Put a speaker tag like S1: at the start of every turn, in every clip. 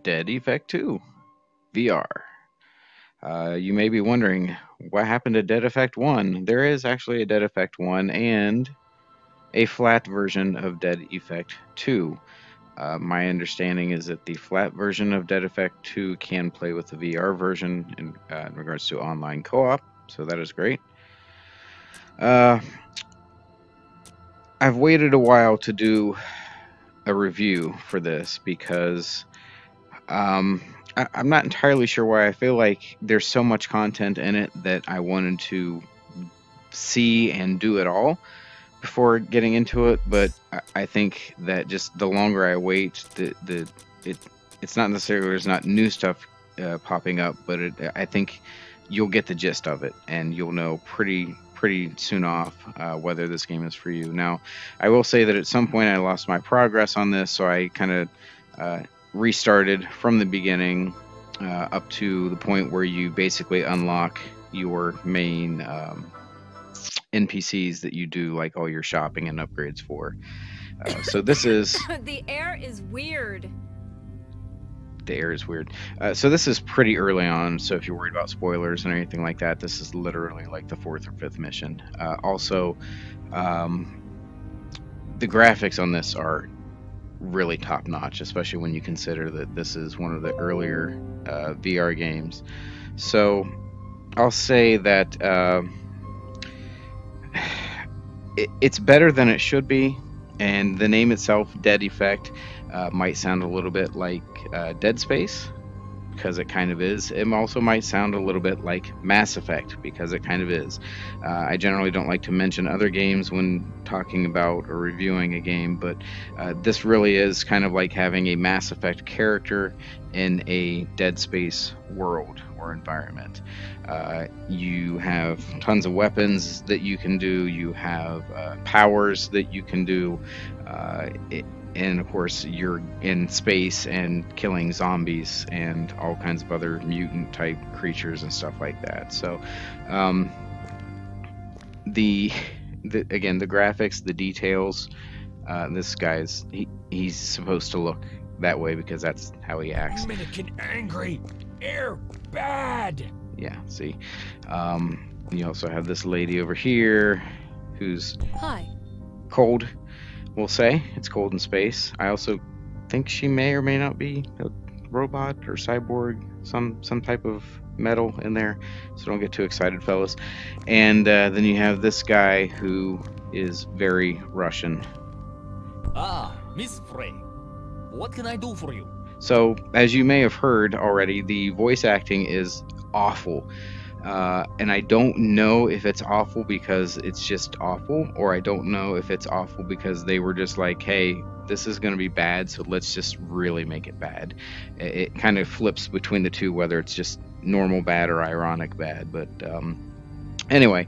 S1: Dead Effect 2 VR. You may be wondering what happened to Dead Effect 1. There is actually a Dead Effect 1 and a flat version of Dead Effect 2. My understanding is that the flat version of Dead Effect 2 can play with the VR version in regards to online co-op, so that is great. I've waited a while to do a review for this because I'm not entirely sure why. I feel like there's so much content in it that I wanted to see and do it all before getting into it, but I think that just the longer I wait, it's not necessarily there's not new stuff popping up, but I think you'll get the gist of it, and you'll know pretty soon off whether this game is for you. Now, I will say that at some point I lost my progress on this, so I kind of restarted from the beginning up to the point where you basically unlock your main NPCs that you do like all your shopping and upgrades for. So this is
S2: the air is weird.
S1: The air is weird. So this is pretty early on, so if you're worried about spoilers and anything like that, this is literally like the 4th or 5th mission. Also, the graphics on this are really top-notch, especially when you consider that this is one of the earlier VR games. So I'll say that it's better than it should be, and the name itself, Dead Effect, might sound a little bit like Dead Space, because it kind of is. It also might sound a little bit like Mass Effect, because it kind of is. I generally don't like to mention other games when talking about or reviewing a game, but this really is kind of like having a Mass Effect character in a Dead Space world or environment. You have tons of weapons that you can do, you have powers that you can do, and of course you're in space and killing zombies and all kinds of other mutant type creatures and stuff like that. So again, the graphics, the details, this guy's he's supposed to look that way because that's how he acts.
S3: Dominican angry, air bad.
S1: Yeah, see. You also have this lady over here who's
S2: Hi.
S1: cold. We'll say it's cold in space. I also think she may or may not be a robot or cyborg, some type of metal in there. So don't get too excited, fellas. And then you have this guy who is very Russian.
S3: Ah, Miss Frey, what can I do for you?
S1: So as you may have heard already, the voice acting is awful. And I don't know if it's awful because it's just awful, or I don't know if it's awful because they were just like, hey, this is going to be bad, so let's just really make it bad. It kind of flips between the two, whether it's just normal bad or ironic bad. But anyway,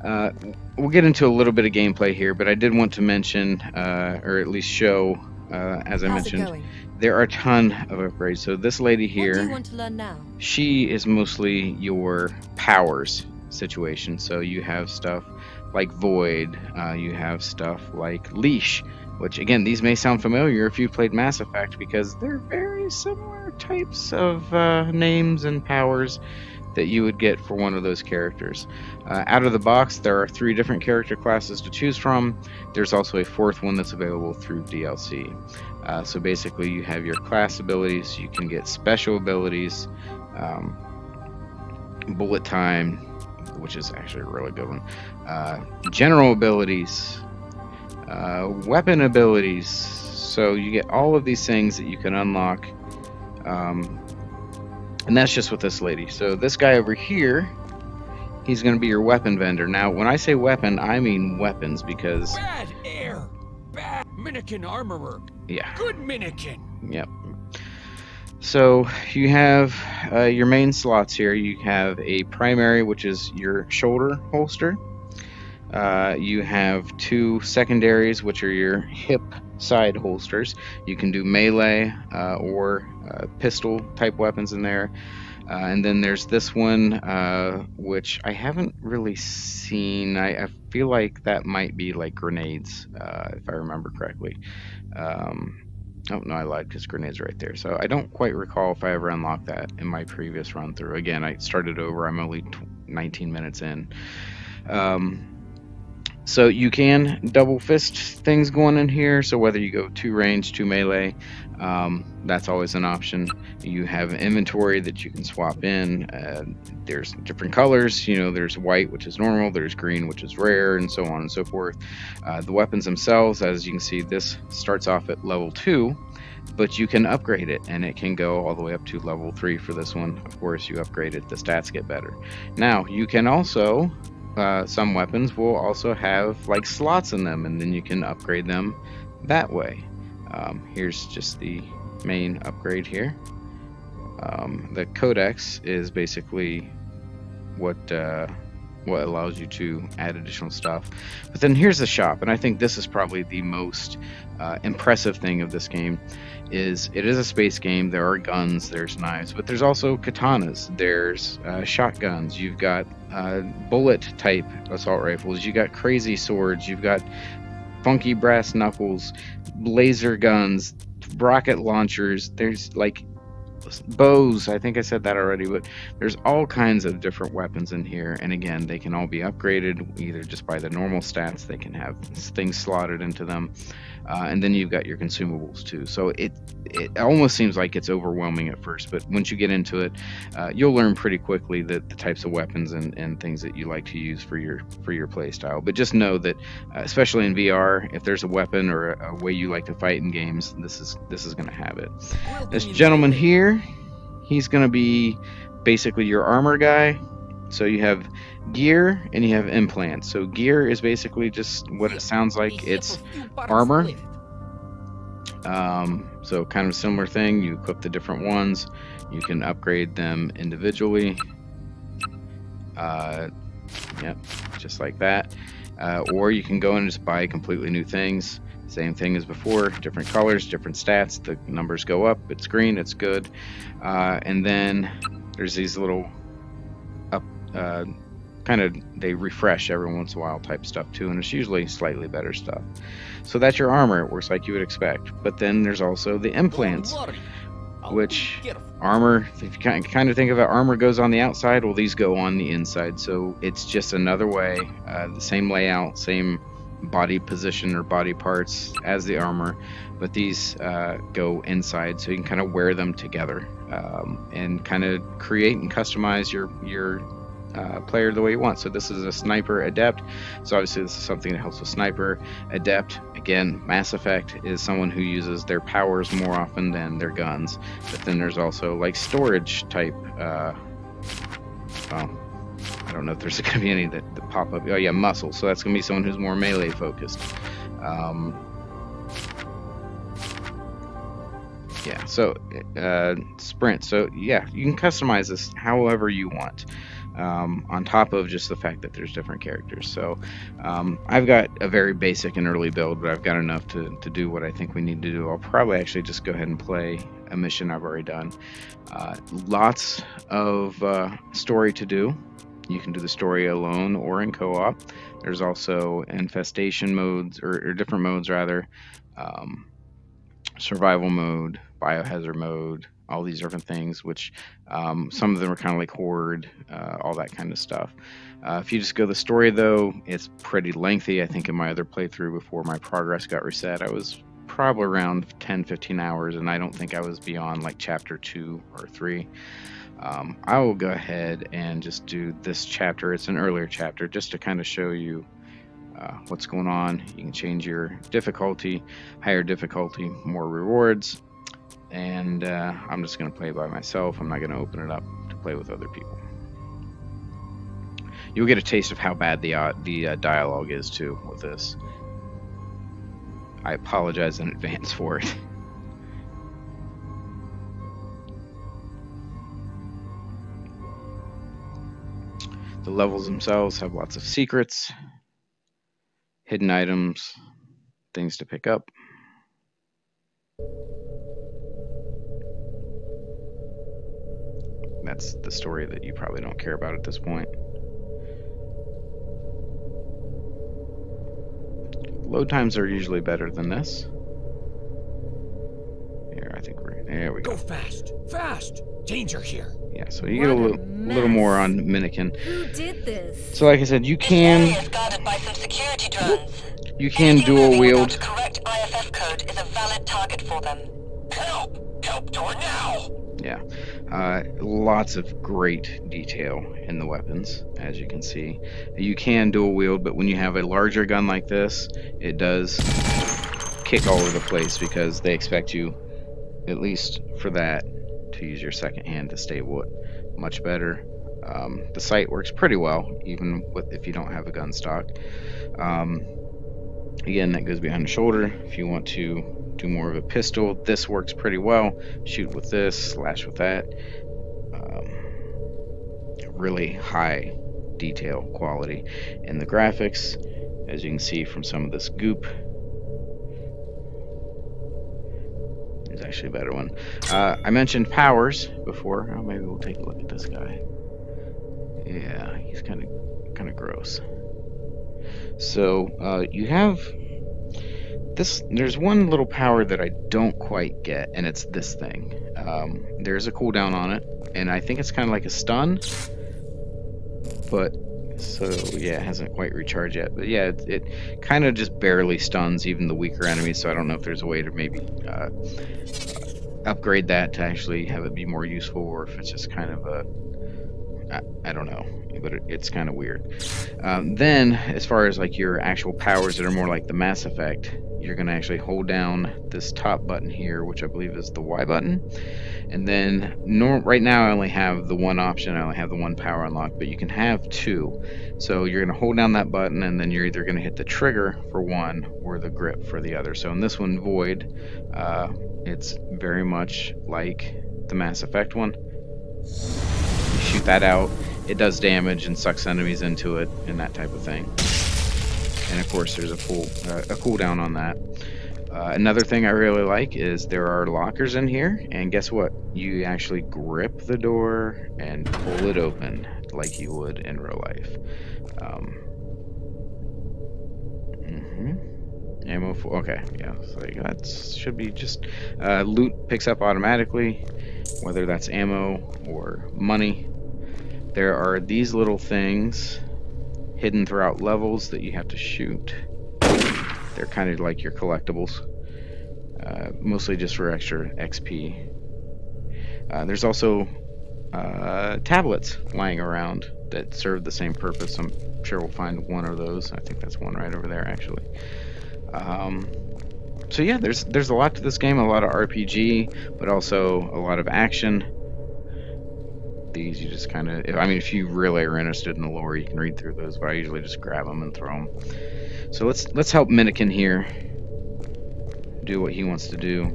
S1: we'll get into a little bit of gameplay here, but I did want to mention, or at least show, as I mentioned, there are a ton of upgrades. So this lady here,
S2: What do you want to learn now?
S1: she is mostly your powers situation. So you have stuff like Void, you have stuff like Leash, which again, these may sound familiar if you played Mass Effect because they're very similar types of names and powers that you would get for one of those characters. Out of the box, there are 3 different character classes to choose from. There's also a 4th one that's available through DLC. So basically you have your class abilities, you can get special abilities, bullet time, which is actually a really good one, general abilities, weapon abilities. So you get all of these things that you can unlock, and that's just with this lady. So this guy over here, he's going to be your weapon vendor. Now when I say weapon, I mean weapons, because
S3: Bad air, bad Minikin armorer.
S1: yeah,
S3: Good Minikin.
S1: yep. So you have your main slots here. You have a primary, which is your shoulder holster. You have 2 secondaries, which are your hip side holsters. You can do melee or pistol type weapons in there. And then there's this one, which I haven't really seen. I feel like that might be like grenades, if I remember correctly. Oh, no, I lied because grenades are right there. So I don't quite recall if I ever unlocked that in my previous run through. Again, I started over. I'm only 19 minutes in. So you can double fist things going in here. So whether you go 2 range, 2 melee, that's always an option. You have inventory that you can swap in. There's different colors. You know, there's white, which is normal. There's green, which is rare, and so on and so forth. The weapons themselves, as you can see, this starts off at level 2. But you can upgrade it, and it can go all the way up to level 3 for this one. Of course, you upgrade it, the stats get better. Now, you can also, some weapons will also have like slots in them, and then you can upgrade them that way. Here's just the main upgrade here. The codex is basically what allows you to add additional stuff. But then here's the shop, and I think this is probably the most impressive thing of this game. It is a space game. There are guns, there's knives, but there's also katanas, there's shotguns, you've got bullet type assault rifles, you got crazy swords, you've got funky brass knuckles, laser guns, rocket launchers, there's like bows. I think I said that already, but there's all kinds of different weapons in here, and again, they can all be upgraded either just by the normal stats. They can have things slotted into them, and then you've got your consumables too. So it almost seems like it's overwhelming at first, but once you get into it, you'll learn pretty quickly the types of weapons and things that you like to use for your play style. But just know that, especially in VR, if there's a weapon or a way you like to fight in games, this is going to have it. This gentleman here, he's going to be basically your armor guy. So you have gear and you have implants. So gear is basically just what it sounds like. It's armor. So kind of a similar thing. You equip the different ones. You can upgrade them individually. Yep, just like that. Or you can go in and just buy completely new things. Same thing as before, different colors, different stats. The numbers go up, it's green, it's good. And then there's these little kind of, they refresh every once in a while type stuff too, and it's usually slightly better stuff. So that's your armor. It works like you would expect. But then there's also the implants, which armor, if you kind of think of it, armor goes on the outside, well, these go on the inside. So it's just another way, the same layout, same body position or body parts as the armor, but these go inside, so you can kind of wear them together and kind of create and customize your player the way you want. So this is a sniper adept, so obviously this is something that helps with sniper. Adept, again, Mass Effect is someone who uses their powers more often than their guns. But then there's also like storage type, I don't know if there's going to be any that pop up. Oh yeah, muscle. So that's going to be someone who's more melee focused. Yeah, so sprint. So yeah, you can customize this however you want. On top of just the fact that there's different characters. So I've got a very basic and early build, but I've got enough to do what I think we need to do. I'll probably actually just go ahead and play a mission I've already done. Lots of story to do. You can do the story alone or in co-op. There's also infestation modes, or different modes rather, survival mode, biohazard mode, all these different things, which some of them are kind of like horde, all that kind of stuff. If you just go the story though, it's pretty lengthy. I think in my other playthrough before my progress got reset, I was probably around 10-15 hours, and I don't think I was beyond like chapter 2 or 3. I will go ahead and just do this chapter. It's an earlier chapter just to kind of show you what's going on. You can change your difficulty, higher difficulty, more rewards. And I'm just going to play by myself. I'm not going to open it up to play with other people. You'll get a taste of how bad the dialogue is too with this. I apologize in advance for it. The levels themselves have lots of secrets, hidden items, things to pick up. That's the story that you probably don't care about at this point. Load times are usually better than this. I think there we go.
S3: Go fast, fast! Danger here.
S1: Yeah, so you get a little more on Minikin.
S2: Who did this?
S1: So like I said, you
S4: This
S1: can
S4: area is guarded by some security drones.
S1: dual
S4: Moving
S1: wield.
S4: without the correct IFF code is a valid target for them.
S3: Help! Help door now!
S1: Yeah, lots of great detail in the weapons, as you can see. You can dual wield, but when you have a larger gun like this, it does kick all over the place because they expect you, at least for that, to use your second hand to stay much better. The sight works pretty well, even if you don't have a gun stock. Again, that goes behind the shoulder. If you want to do more of a pistol, this works pretty well. Shoot with this, slash with that. Really high detail quality in the graphics, as you can see from some of this goop. There's actually a better one. I mentioned powers before. Oh, maybe we'll take a look at this guy. Yeah, he's kind of gross. So you have this. There's one little power that I don't quite get, and it's this thing. There's a cooldown on it, and I think it's kind of like a stun. But so yeah, it hasn't quite recharged yet. But yeah, it kind of just barely stuns even the weaker enemies. So I don't know if there's a way to maybe upgrade that to actually have it be more useful, or if it's just kind of a I don't know, but it's kind of weird. Then, as far as like your actual powers that are more like the Mass Effect, you're going to actually hold down this top button here, which I believe is the Y button. And then, right now I only have the one option, I only have the one power unlock, but you can have two. So you're going to hold down that button, and then you're either going to hit the trigger for one or the grip for the other. So in this one, Void, it's very much like the Mass Effect one. You shoot that out, it does damage and sucks enemies into it and that type of thing. And of course there's a cooldown on that. Another thing I really like is there are lockers in here, and guess what? You actually grip the door and pull it open like you would in real life. Ammo for, okay, yeah, so that should be just loot picks up automatically, whether that's ammo or money. There are these little things hidden throughout levels that you have to shoot. They're kind of like your collectibles, mostly just for extra XP. There's also tablets lying around that serve the same purpose. I'm sure we'll find one of those. I think that's one right over there, actually. So yeah, there's a lot to this game, a lot of RPG, but also a lot of action. These you just kind of, I mean, if you really are interested in the lore, you can read through those, but I usually just grab them and throw them. So let's help Minikin here do what he wants to do.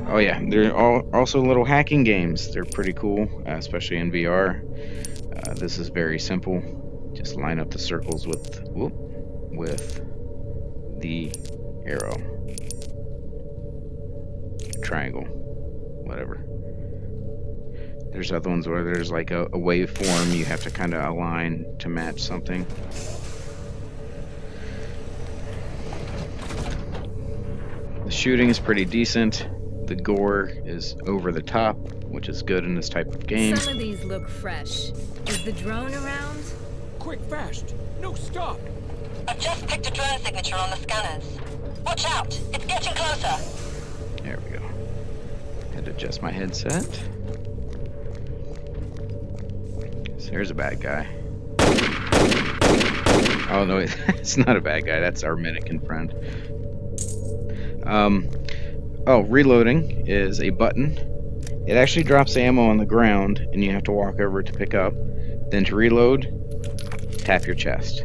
S1: Oh yeah, there are also little hacking games. They're pretty cool, especially in VR. This is very simple. Just line up the circles with the arrow, triangle, whatever. There's other ones where there's like a waveform you have to kind of align to match something. The shooting is pretty decent. The gore is over the top, which is good in this type of game.
S2: Some of these look fresh. Is the drone around?
S3: Quick, fast! No, stop!
S4: I've just picked a drone signature on the scanners. Watch out! It's getting closer!
S1: There we go. Had to adjust my headset. So here's a bad guy. Oh no, it's not a bad guy. That's our Minikin friend. Oh, reloading is a button. It actually drops ammo on the ground, and you have to walk over to pick up. Then to reload, tap your chest.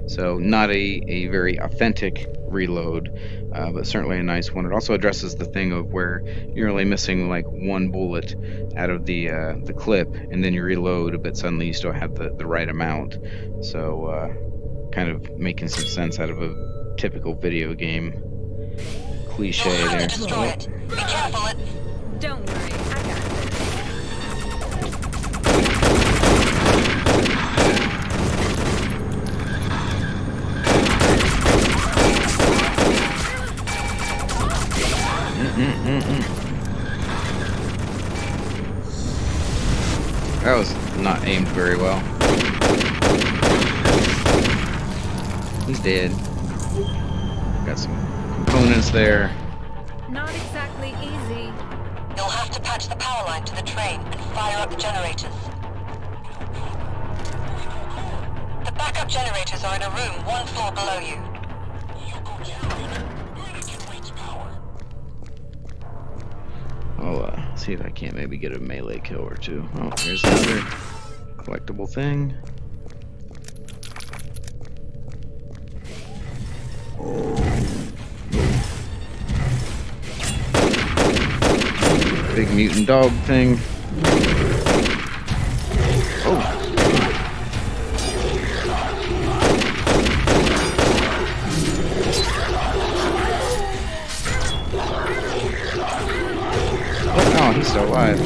S1: So not a very authentic reload, but certainly a nice one. It also addresses the thing of where you're only missing like one bullet out of the clip, and then you reload, but suddenly you still have the right amount. So kind of making some sense out of a typical video game cliche there.
S4: Destroy it. Be careful, it...
S2: Don't worry, I got
S1: That was not aimed very well. He's dead. Got some components there.
S2: Not exactly easy.
S4: You'll have to patch the power line to the train and fire up the generators. The backup generators are in a room 1 floor below you.
S1: I'll see if I can't maybe get a melee kill or two. Oh, there's another collectible thing. Big mutant dog thing. Oh. Oh, he's still alive.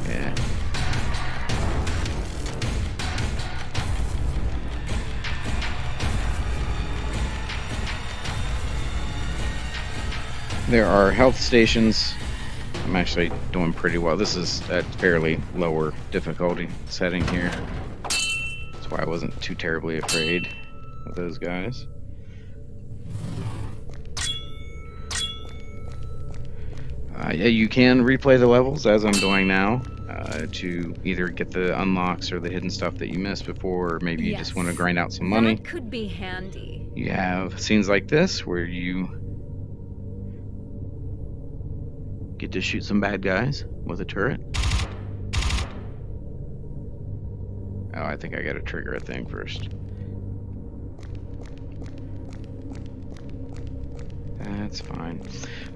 S1: Yeah. There are health stations. I'm actually doing pretty well. This is at fairly lower difficulty setting here. That's why I wasn't too terribly afraid of those guys. Yeah, you can replay the levels as I'm doing now to either get the unlocks or the hidden stuff that you missed before, or maybe you just want to grind out some money.
S2: That could be handy.
S1: You have scenes like this where you get to shoot some bad guys with a turret. Oh, I think I gotta trigger a thing first. That's fine.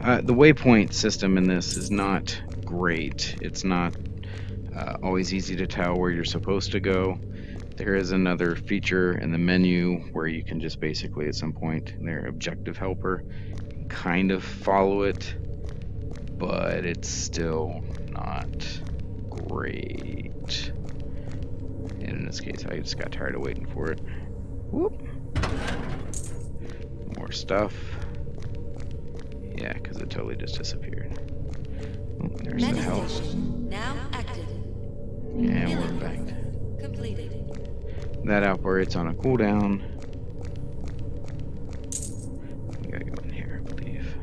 S1: The waypoint system in this is not great. It's not always easy to tell where you're supposed to go. There is another feature in the menu where you can just basically at some point in their objective helper kind of follow it, but it's still not great. And in this case, I just got tired of waiting for it. Whoop. More stuff. Yeah, because it totally just disappeared. Oh, there's the health.
S5: Now active.
S1: Yeah, we're back.
S5: Completed.
S1: That operates on a cooldown. We gotta go in here, I believe.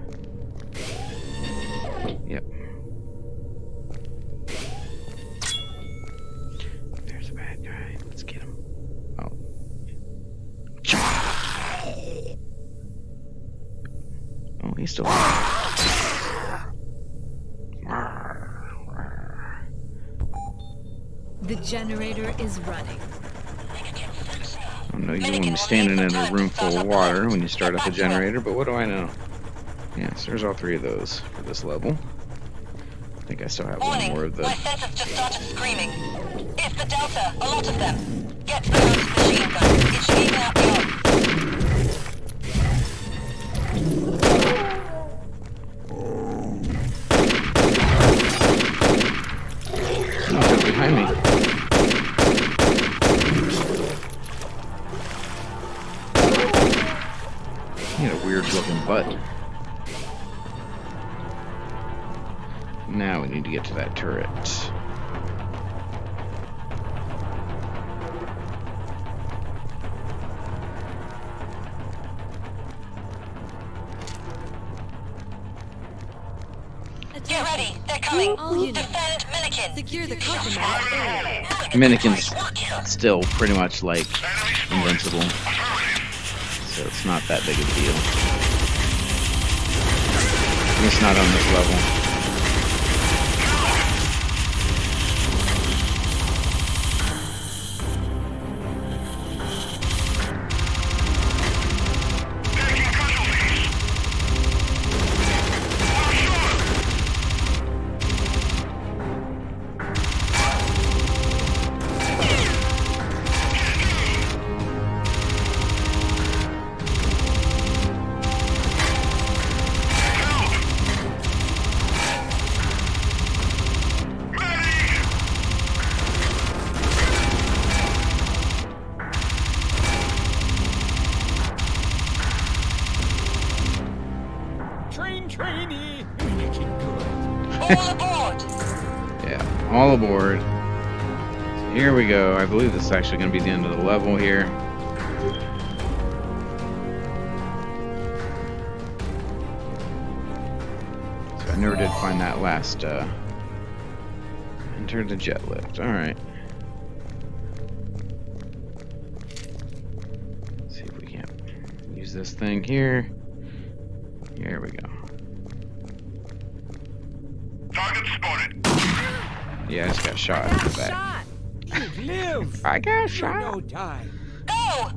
S1: Yep. There's a bad guy. Let's get him. Oh. Oh, he's still alive.
S2: The generator is running.
S1: I know you want to be standing in a room full of water when you start up a generator, but what do I know? Yes, there's all three of those for this level. I think I still have one more of the...
S4: My sensors just started screaming. It's the Delta, a lot of them. Get those machine guns. It should even out the odds.
S1: Oh, they're behind me. He had a weird looking butt. Now we need to get to that turret.
S4: Get ready, they're coming.
S5: All units.
S4: Defend Minikin.
S5: Secure the compromised area.
S1: Minikin's still pretty much like invincible, so it's not that big of a deal. It's not on this level. all aboard. So here we go. I believe this is actually going to be the end of the level here. So I never did find that last, enter the jet lift. Alright. See if we can use this thing here. Here we go.
S6: Target spotted.
S1: Yeah, I just got shot in the back.
S3: Live!
S1: I got shot.
S3: No time.
S4: Go!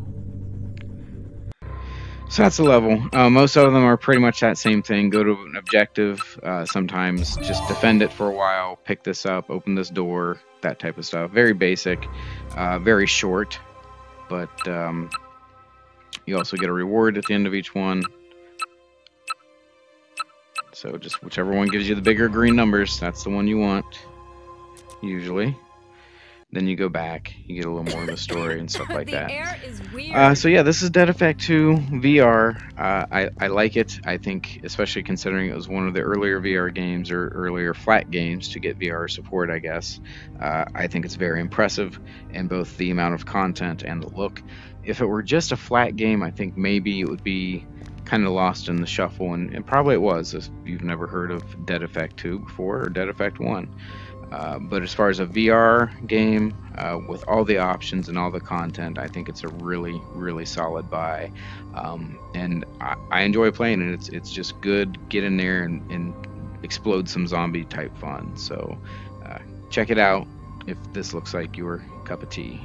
S1: So that's the level. Most of them are pretty much that same thing. Go to an objective. Sometimes just defend it for a while. Pick this up. Open this door. That type of stuff. Very basic. Very short. But you also get a reward at the end of each one. So just whichever one gives you the bigger green numbers, that's the one you want. Usually. Then you go back, you get a little more of the story and stuff like
S2: The
S1: that.
S2: air is weird.
S1: So yeah, this is Dead Effect 2 VR. I like it. I think, especially considering it was one of the earlier VR games or earlier flat games to get VR support, I guess. I think it's very impressive in both the amount of content and the look. If it were just a flat game, I think maybe it would be kind of lost in the shuffle, and probably it was if you've never heard of Dead Effect 2 before or Dead Effect 1. But as far as a VR game with all the options and all the content, I think it's a really, really solid buy. And I enjoy playing it. It's just good. Get in there and explode some zombie type fun. So check it out if this looks like your cup of tea.